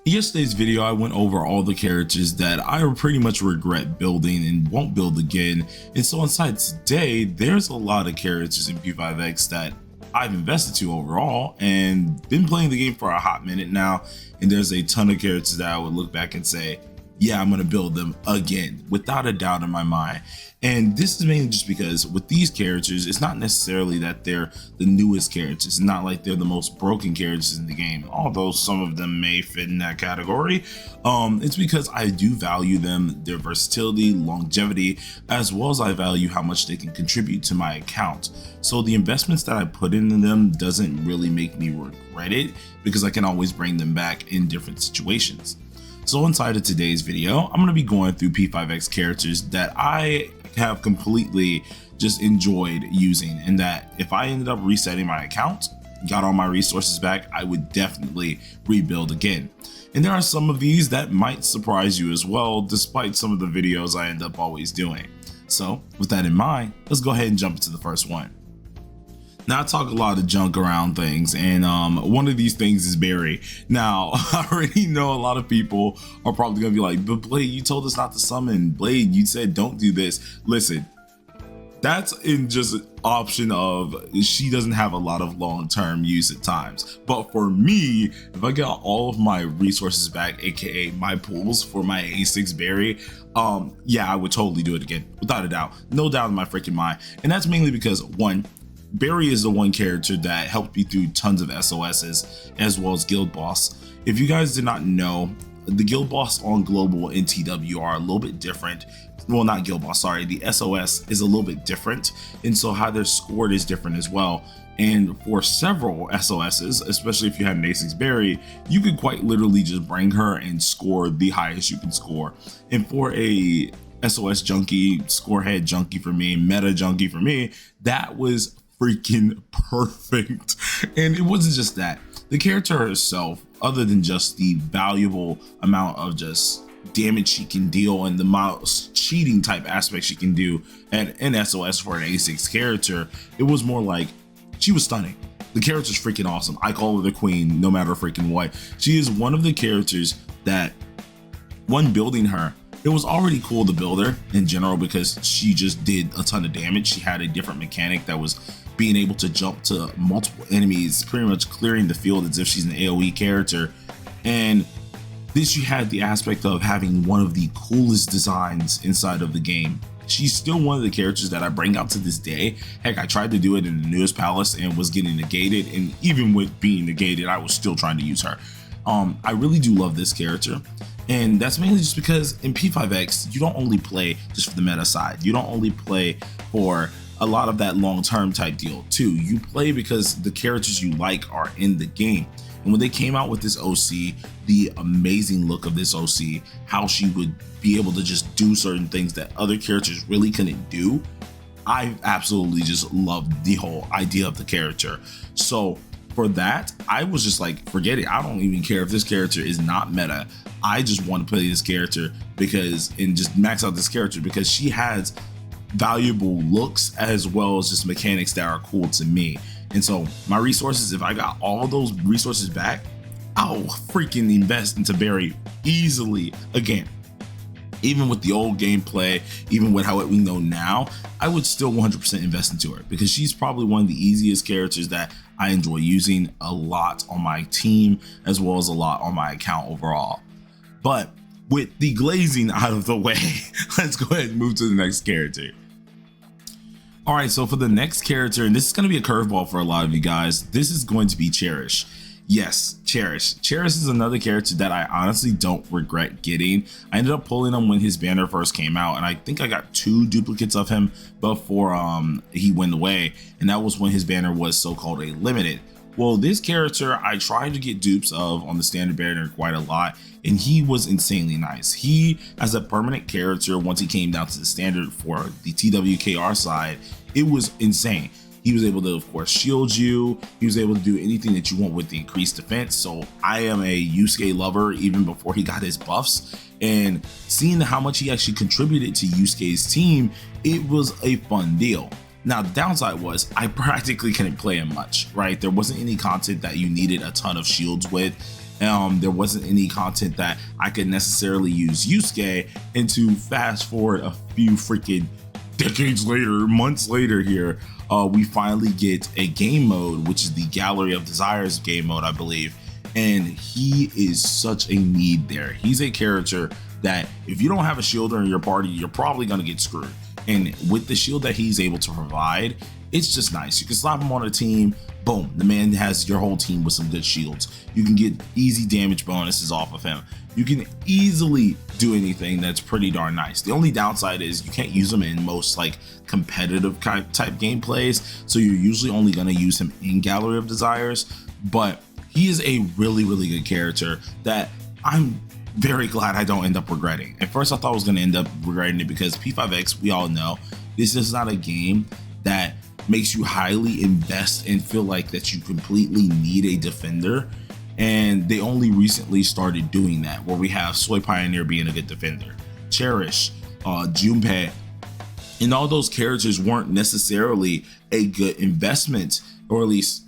In yesterday's video, I went over all the characters that I pretty much regret building and won't build again. And so inside today, there's a lot of characters in P5X that I've invested to overall and been playing the game for a hot minute now. And there's a ton of characters that I would look back and say, yeah, I'm going to build them again without a doubt in my mind. And this is mainly just because with these characters, it's not necessarily that they're the newest characters. It's not like they're the most broken characters in the game, although some of them may fit in that category. It's because I do value them, their versatility, longevity, as well as I value how much they can contribute to my account. So the investments that I put into them doesn't really make me regret it because I can always bring them back in different situations. So inside of today's video, I'm going to be going through P5X characters that I have completely just enjoyed using, and that if I ended up resetting my account, got all my resources back, I would definitely rebuild again. And there are some of these that might surprise you as well, despite some of the videos I end up always doing. So with that in mind, let's go ahead and jump into the first one. Now I talk a lot of junk around things, and one of these things is Barry. Now I already know a lot of people are probably gonna be like, but Blade, you told us not to summon. Blade, you said don't do this. Listen, that's in just an option of she doesn't have a lot of long-term use at times. But for me, if I got all of my resources back, aka my pools for my A6 Barry, yeah, I would totally do it again, without a doubt. No doubt in my freaking mind. And that's mainly because, one, Barry is the one character that helped me through tons of SOSs as well as Guild Boss. If you guys did not know, the Guild Boss on Global and TW are a little bit different. Well, not Guild Boss, sorry, the SOS is a little bit different, and so how they're scored is different as well. And for several SOSs, especially if you had an A6 Barry, you could quite literally just bring her and score the highest you can score. And for a SOS junkie, score head junkie for me, meta junkie for me, that was freaking perfect. And it wasn't just that. The character herself, other than just the valuable amount of just damage she can deal and the mouse cheating type aspect she can do at an SOS for an A6 character, it was more like she was stunning. The character's freaking awesome. I call her the queen no matter freaking what. She is one of the characters that, one, building her, it was already cool to build her in general because she just did a ton of damage. She had a different mechanic that was being able to jump to multiple enemies, pretty much clearing the field as if she's an AoE character. And then she had the aspect of having one of the coolest designs inside of the game. She's still one of the characters that I bring out to this day. Heck, I tried to do it in the newest palace and was getting negated, and even with being negated, I was still trying to use her. I really do love this character. And that's mainly just because in P5X, you don't only play just for the meta side. You don't only play for a lot of that long-term type deal too. You play because the characters you like are in the game. And when they came out with this OC, the amazing look of this OC, how she would be able to just do certain things that other characters really couldn't do, I absolutely just loved the whole idea of the character. So for that, I was just like, forget it. I don't even care if this character is not meta. I just want to play this character because, and just max out this character because she has valuable looks as well as just mechanics that are cool to me. And so my resources, if I got all those resources back, I'll freaking invest into Barry easily again. Even with the old gameplay, even with how we know now, I would still 100% invest into her because she's probably one of the easiest characters that I enjoy using a lot on my team as well as a lot on my account overall. But with the glazing out of the way, let's go ahead and move to the next character. All right, so for the next character, and this is going to be a curveball for a lot of you guys, this is going to be CHERISH. Yes, CHERISH. CHERISH is another character that I honestly don't regret getting. I ended up pulling him when his banner first came out, and I think I got 2 duplicates of him before he went away, and that was when his banner was so-called a limited. Well, this character I tried to get dupes of on the standard banner quite a lot, and he was insanely nice. He, as a permanent character, once he came down to the standard for the TWKR side, it was insane. He was able to, of course, shield you. He was able to do anything that you want with the increased defense. So I am a Yusuke lover even before he got his buffs. And seeing how much he actually contributed to Yusuke's team, it was a fun deal. Now, the downside was I practically couldn't play him much, right? There wasn't any content that you needed a ton of shields with. There wasn't any content that I could necessarily use Yusuke, and to fast forward a few freaking decades later, months later here, we finally get a game mode, which is the Gallery of Desires game mode, I believe. And he is such a need there. He's a character that if you don't have a shielder in your party, you're probably going to get screwed. And with the shield that he's able to provide, it's just nice. You can slap him on a team, boom, the man has your whole team with some good shields. You can get easy damage bonuses off of him. You can easily do anything that's pretty darn nice. The only downside is you can't use him in most like competitive type gameplays, so you're usually only going to use him in Gallery of Desires. But he is a really good character that I'm very glad I don't end up regretting. At first I thought I was going to end up regretting it because P5X, we all know, this is not a game that makes you highly invest and feel like that you completely need a defender. And they only recently started doing that, where we have Soy Pioneer being a good defender, Cherish, Junpei, and all those characters weren't necessarily a good investment, or at least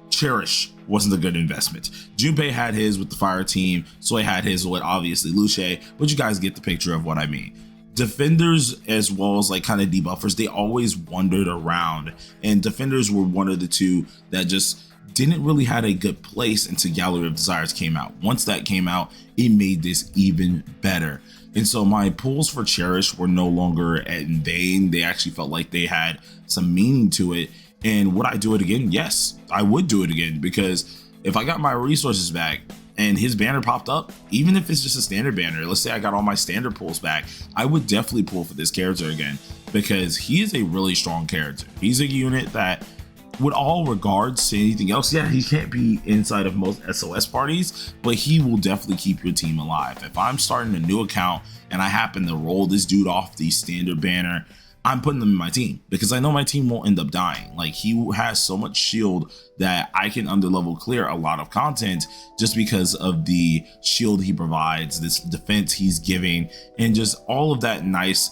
Cherish wasn't a good investment. Junpei had his with the fire team, Soy had his with obviously Luce, but you guys get the picture of what I mean. Defenders as well as like kind of debuffers, they always wandered around, and defenders were one of the two that just didn't really have a good place until Gallery of Desires came out. Once that came out, it made this even better. And so my pulls for Cherish were no longer in vain. They actually felt like they had some meaning to it. And would I do it again? Yes, I would do it again, because if I got my resources back and his banner popped up, even if it's just a standard banner, let's say I got all my standard pulls back, I would definitely pull for this character again, because he is a really strong character. He's a unit that, with all regards to anything else, yeah, he can't be inside of most SOS parties, but he will definitely keep your team alive. If I'm starting a new account and I happen to roll this dude off the standard banner, I'm putting them in my team because I know my team won't end up dying. Like, he has so much shield that I can underlevel clear a lot of content just because of the shield he provides, this defense he's giving, and just all of that nice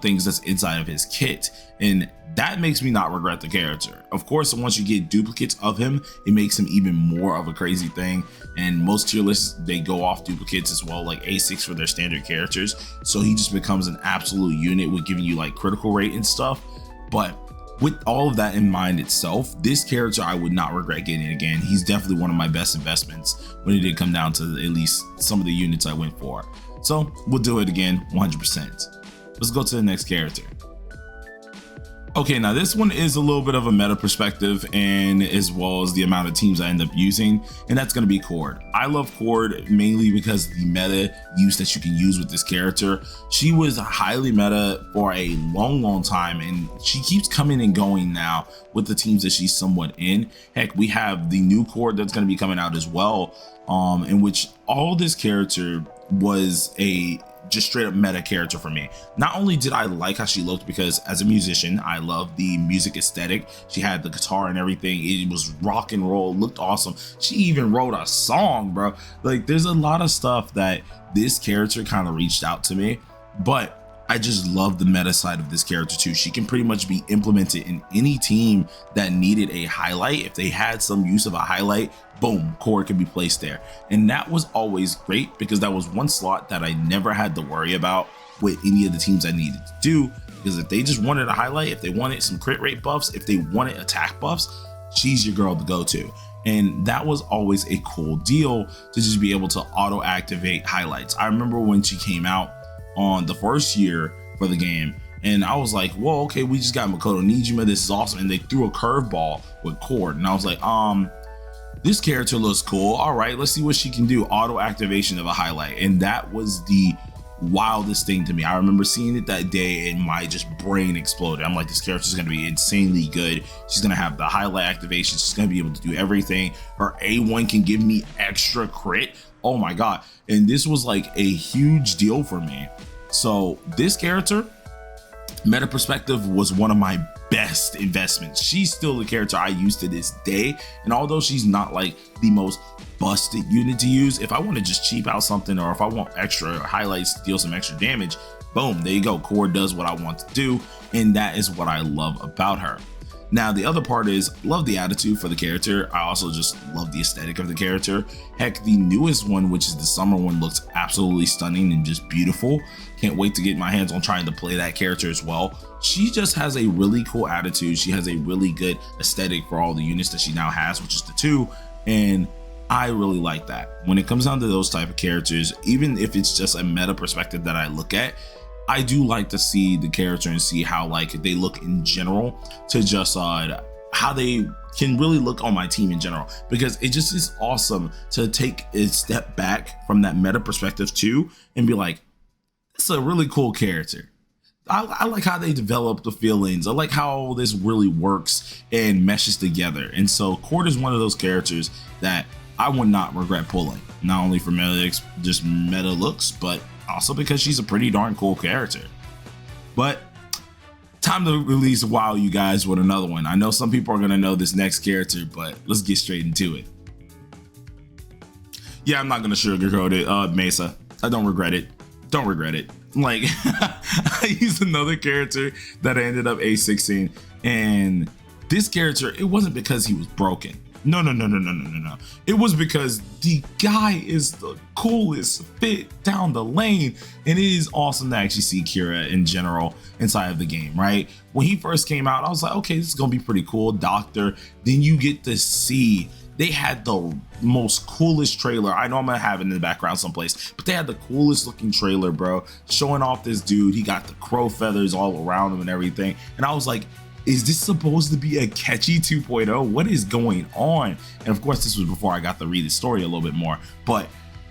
things that's inside of his kit. And that makes me not regret the character. Of course, once you get duplicates of him, it makes him even more of a crazy thing. And most tier lists, they go off duplicates as well, like A6 for their standard characters. So he just becomes an absolute unit with giving you like critical rate and stuff. But with all of that in mind itself, this character I would not regret getting again. He's definitely one of my best investments when it did come down to at least some of the units I went for. So we'll do it again 100%. Let's go to the next character. Okay, now this one is a little bit of a meta perspective, and as well as the amount of teams I end up using, and that's going to be CHORD. I love CHORD mainly because the meta use that you can use with this character. She was highly meta for a long time, and she keeps coming and going now with the teams that she's somewhat in. Heck, we have the new CHORD that's going to be coming out as well, in which all this character was a just straight up meta character for me. Not only did I like how she looked, because as a musician, I love the music aesthetic. She had the guitar and everything. It was rock and roll, looked awesome. She even wrote a song, bro. Like, there's a lot of stuff that this character kind of reached out to me, but I just love the meta side of this character too. She can pretty much be implemented in any team that needed a highlight. If they had some use of a highlight, boom, CHORD can be placed there. And that was always great because that was one slot that I never had to worry about with any of the teams I needed to do. Because if they just wanted a highlight, if they wanted some crit rate buffs, if they wanted attack buffs, she's your girl to go to. And that was always a cool deal to just be able to auto activate highlights. I remember when she came out on the first year for the game, and I was like, well, okay, we just got Makoto Nijima, this is awesome. And they threw a curveball with CHORD, and I was like, this character looks cool. All right, let's see what she can do. Auto activation of a highlight. And that was the wildest thing to me. I remember seeing it that day and my just brain exploded. I'm like, this character is going to be insanely good. She's going to have the highlight activation. She's going to be able to do everything. Her A1 can give me extra crit. Oh my God. And this was like a huge deal for me. So this character, meta perspective, was one of my best investments. She's still the character I use to this day. And although she's not like the most busted unit to use, if I want to just cheap out something, or if I want extra highlights to deal some extra damage, boom, there you go. CHORD does what I want to do. And that is what I love about her. Now, the other part is love the attitude for the character. I also just love the aesthetic of the character. Heck, the newest one, which is the summer one, looks absolutely stunning and just beautiful. Can't wait to get my hands on trying to play that character as well. She just has a really cool attitude. She has a really good aesthetic for all the units that she now has, which is the 2. And I really like that. When it comes down to those type of characters, even if it's just a meta perspective that I look at, I do like to see the character and see how like they look in general, to just how they can really look on my team in general, because it just is awesome to take a step back from that meta perspective too and be like, it's a really cool character. I like how they develop the feelings. I like how this really works and meshes together. And so CHORD is one of those characters that I would not regret pulling, not only for just meta looks, but also because she's a pretty darn cool character. But time to release wow you guys with another one. I know some people are gonna know this next character, but let's get straight into it. Yeah, I'm not gonna sugarcoat it. MESSA. I don't regret it. Don't regret it. Like, I used another character that I ended up A16, and this character, it wasn't because he was broken. No. It was because the guy is the coolest fit down the lane, and it is awesome to actually see Kira in general inside of the game, right? When he first came out, I was like, okay, this is gonna be pretty cool, Doctor. Then you get to see they had the most coolest trailer. I know I'm gonna have it in the background someplace, but they had the coolest looking trailer, bro, showing off this dude. He got the crow feathers all around him and everything, and I was like, is this supposed to be a catchy 2.0? What is going on? And of course, this was before I got to read the story a little bit more, but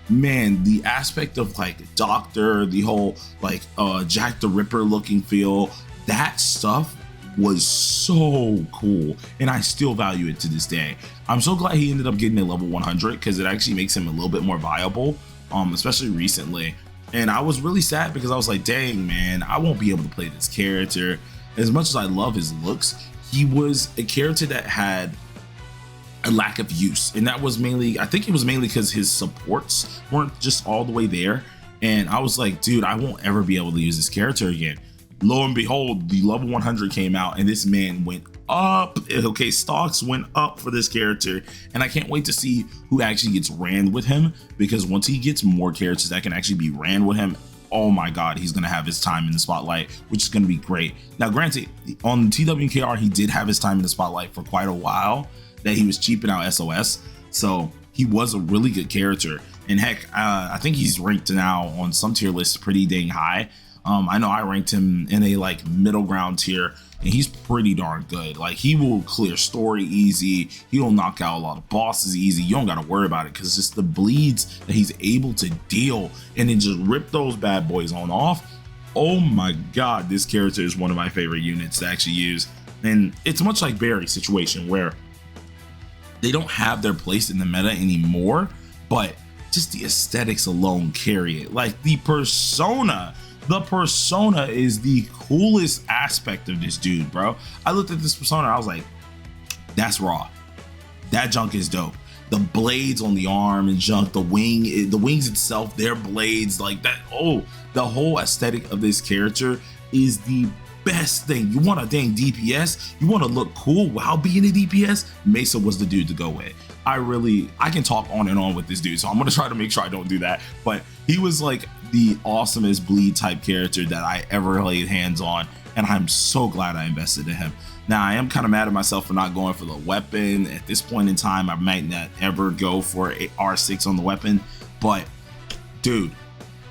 man, the aspect of like Doctor, the whole like Jack the Ripper looking feel, that stuff was so cool, and I still value it to this day. I'm so glad he ended up getting a level 100, because it actually makes him a little bit more viable, especially recently. And I was really sad because I was like, dang man, I won't be able to play this character. As much as I love his looks, he was a character that had a lack of use, and that was mainly, I think it was mainly because his supports weren't just all the way there. And I was like, dude, I won't ever be able to use this character again. Lo and behold, the level 100 came out, and this man went up. Okay, stocks went up for this character, and I can't wait to see who actually gets ran with him, because once he gets more characters that can actually be ran with him, oh my god, he's gonna have his time in the spotlight, which is gonna be great. Now granted, on TWKR he did have his time in the spotlight for quite a while, that he was cheaping out SOS, so he was a really good character. And heck, I think he's ranked now on some tier lists pretty dang high. I know I ranked him in a like middle ground tier, and he's pretty darn good. Like, he will clear story easy, he'll knock out a lot of bosses easy. You don't gotta worry about it, because it's the bleeds that he's able to deal and then just rip those bad boys on off. Oh my god, this character is one of my favorite units to actually use. And it's much like Barry's situation, where they don't have their place in the meta anymore, but just the aesthetics alone carry it. Like, the persona is the coolest aspect of this dude, bro. I looked at this persona, I was like, that's raw. That junk is dope. The blades on the arm and junk, the wings itself, their blades, like that. Oh, the whole aesthetic of this character is the best thing. You want a dang DPS, you want to look cool while being a DPS, MESSA was the dude to go with. I can talk on and on with this dude, so I'm gonna try to make sure I don't do that, but he was like the awesomest bleed type character that I ever laid hands on, and I'm so glad I invested in him. Now, I am kind of mad at myself for not going for the weapon. At this point in time, I might not ever go for a R6 on the weapon, but dude,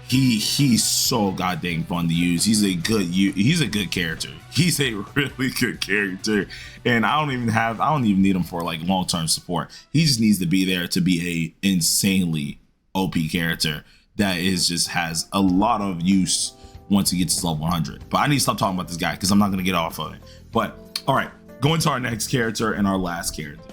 he's so goddamn fun to use. He's a good character. He's a really good character, and I don't even need him for like long-term support. He just needs to be there to be a insanely OP character that has a lot of use once he gets to level 100. But I need to stop talking about this guy because I'm not going to get off of it. But all right, going to our next character and our last character.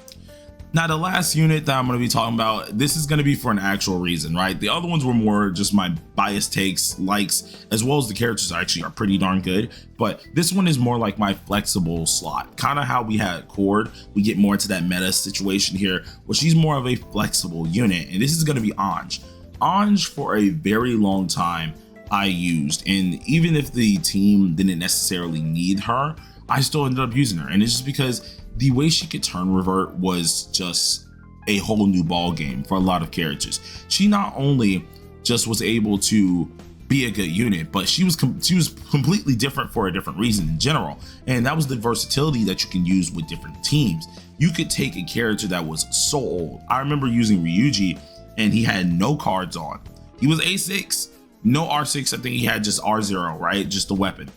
Now, the last unit that I'm going to be talking about, this is going to be for an actual reason, right? The other ones were more just my biased takes, likes, as well as the characters actually are pretty darn good. But this one is more like my flexible slot, kind of how we had CHORD. We get more into that meta situation here, where she's more of a flexible unit. And this is going to be ANGE. ANGE, for a very long time, I used. And even if the team didn't necessarily need her, I still ended up using her. And it's just because the way she could turn revert was just a whole new ball game for a lot of characters. She not only just was able to be a good unit, but she was completely different for a different reason in general, and that was the versatility that you can use with different teams. You could take a character that was so old. I remember using Ryuji, and he had no cards on. He was A6, no R6. I think he had just R0, right? Just the weapon.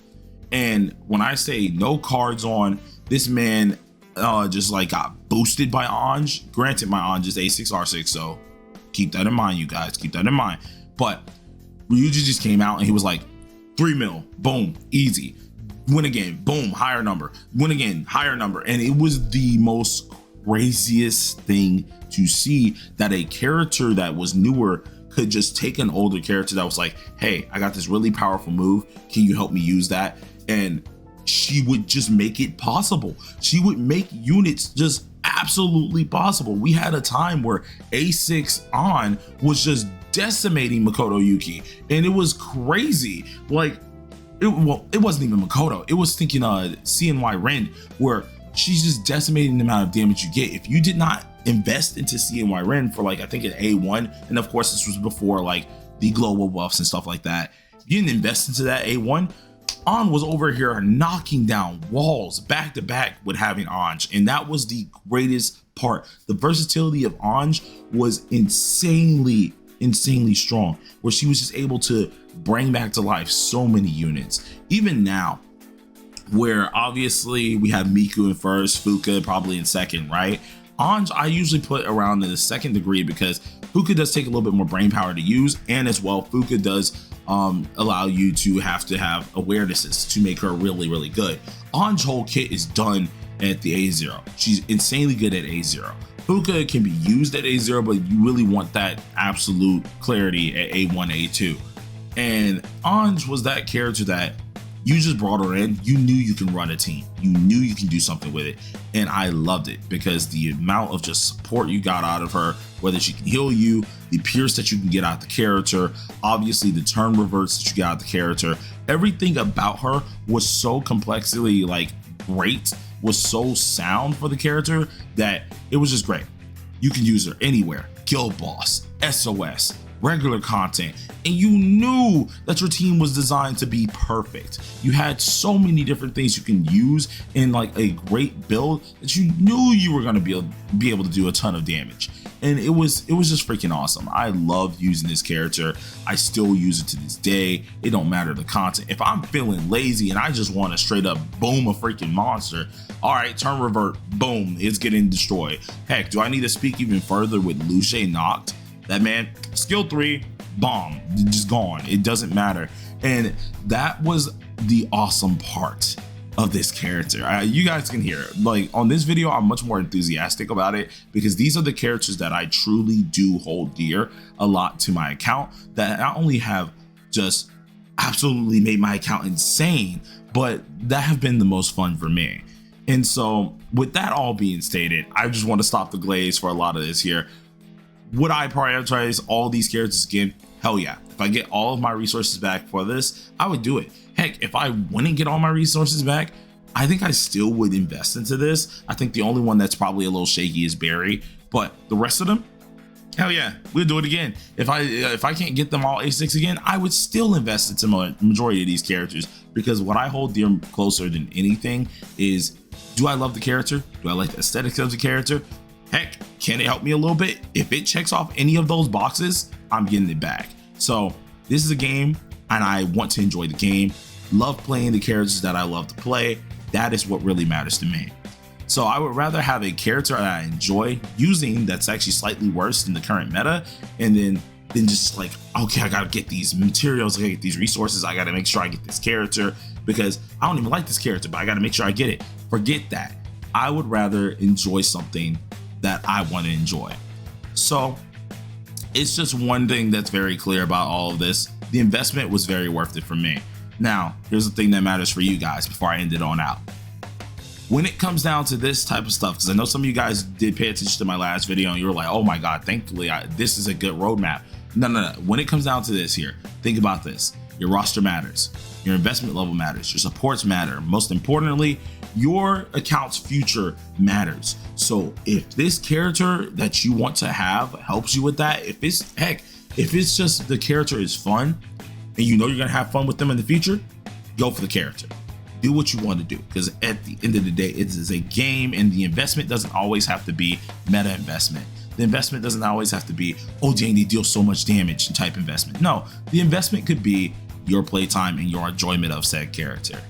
And when I say no cards on, this man just like got boosted by ANGE. Granted, my ANGE is A6 R6, so keep that in mind, you guys. Keep that in mind. But Ryuji just came out and he was like 3 mil, boom, easy. Win again, boom, higher number. Win again, higher number. And it was the most craziest thing to see, that a character that was newer could just take an older character that was like, hey, I got this really powerful move. Can you help me use that? And she would just make it possible. She would make units just absolutely possible. We had a time where A6 on was just decimating Makoto Yuki, and it was crazy. Like, it wasn't even Makoto. It was thinking CNY Ren, where she's just decimating the amount of damage you get. If you did not invest into CNY Ren for like, I think an A1, and of course this was before like the global buffs and stuff like that, you didn't invest into that A1, On was over here knocking down walls back to back with having ANGE, and that was the greatest part. The versatility of ANGE was insanely strong, where she was just able to bring back to life so many units. Even now, where obviously we have Miku in first, Fuka probably in second, right? ANGE I usually put around in the second degree, because Fuka does take a little bit more brain power to use, and as well Fuka does allow you to have awarenesses to make her really good. ANGE's whole kit is done at the A0. She's insanely good at A0. Fuka can be used at A0, but you really want that absolute clarity at A1, A2. And ANGE was that character that you just brought her in, you knew you can run a team, you knew you can do something with it, and I loved it because the amount of just support you got out of her, whether she can heal you, the pierce that you can get out the character, obviously the turn reverts that you got out the character, everything about her was so complexly like great, was so sound for the character that it was just great. You can use her anywhere, guild boss, SOS, regular content, and you knew that your team was designed to be perfect. You had so many different things you can use in like a great build that you knew you were going to be able to do a ton of damage, and it was just freaking awesome. I loved using this character. I still use it to this day. It don't matter the content. If I'm feeling lazy and I just want to straight up boom a freaking monster, all right, turn revert, boom, it's getting destroyed. Heck, do I need to speak even further with Luce knocked? That man, skill 3, bomb, just gone. It doesn't matter. And that was the awesome part of this character. You guys can hear it. Like on this video, I'm much more enthusiastic about it because these are the characters that I truly do hold dear a lot to my account, that not only have just absolutely made my account insane, but that have been the most fun for me. And so with that all being stated, I just want to stop the glaze for a lot of this here. Would I prioritize all these characters again? Hell yeah. If I get all of my resources back for this, I would do it. Heck, if I wouldn't get all my resources back, I think I still would invest into this. I think the only one that's probably a little shaky is Barry, but the rest of them, hell yeah, we'll do it again. If I can't get them all A6 again, I would still invest into the majority of these characters, because what I hold dear closer than anything is, do I love the character? Do I like the aesthetics of the character? Heck, can it help me a little bit? If it checks off any of those boxes, I'm getting it back. So this is a game and I want to enjoy the game. Love playing the characters that I love to play. That is what really matters to me. So I would rather have a character that I enjoy using that's actually slightly worse than the current meta, and then just like, okay, I gotta get these materials, I gotta get these resources, I gotta make sure I get this character because I don't even like this character, but I gotta make sure I get it. Forget that. I would rather enjoy something that I want to enjoy. So it's just one thing that's very clear about all of this. The investment was very worth it for me. Now, here's the thing that matters for you guys before I end it on out. When it comes down to this type of stuff, because I know some of you guys did pay attention to my last video and you were like, oh my God, thankfully, this is a good roadmap. No. When it comes down to this here, think about this. Your roster matters. Your investment level matters. Your supports matter. Most importantly, Your account's future matters. So if this character that you want to have helps you with that, if it's just the character is fun and you know you're gonna have fun with them in the future, go for the character. Do what you want to do, because at the end of the day, it is a game, and the investment doesn't always have to be meta investment. The investment doesn't always have to be, oh dang, they deal so much damage type investment. No, the investment could be your playtime and your enjoyment of said character.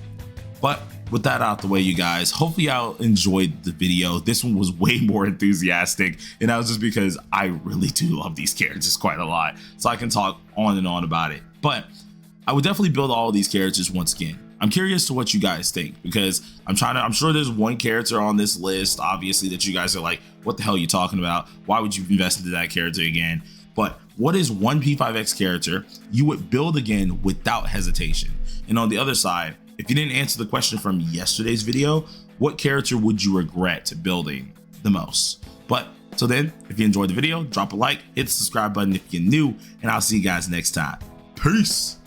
But with that out the way, you guys, hopefully y'all enjoyed the video. This one was way more enthusiastic, and that was just because I really do love these characters quite a lot, so I can talk on and on about it. But I would definitely build all of these characters once again. I'm curious to what you guys think, because I'm sure there's one character on this list, obviously, that you guys are like, what the hell are you talking about? Why would you invest into that character again? But what is one P5X character you would build again without hesitation? And on the other side, if you didn't answer the question from yesterday's video, what character would you regret building the most? But till then, if you enjoyed the video, drop a like, hit the subscribe button if you're new, and I'll see you guys next time. Peace.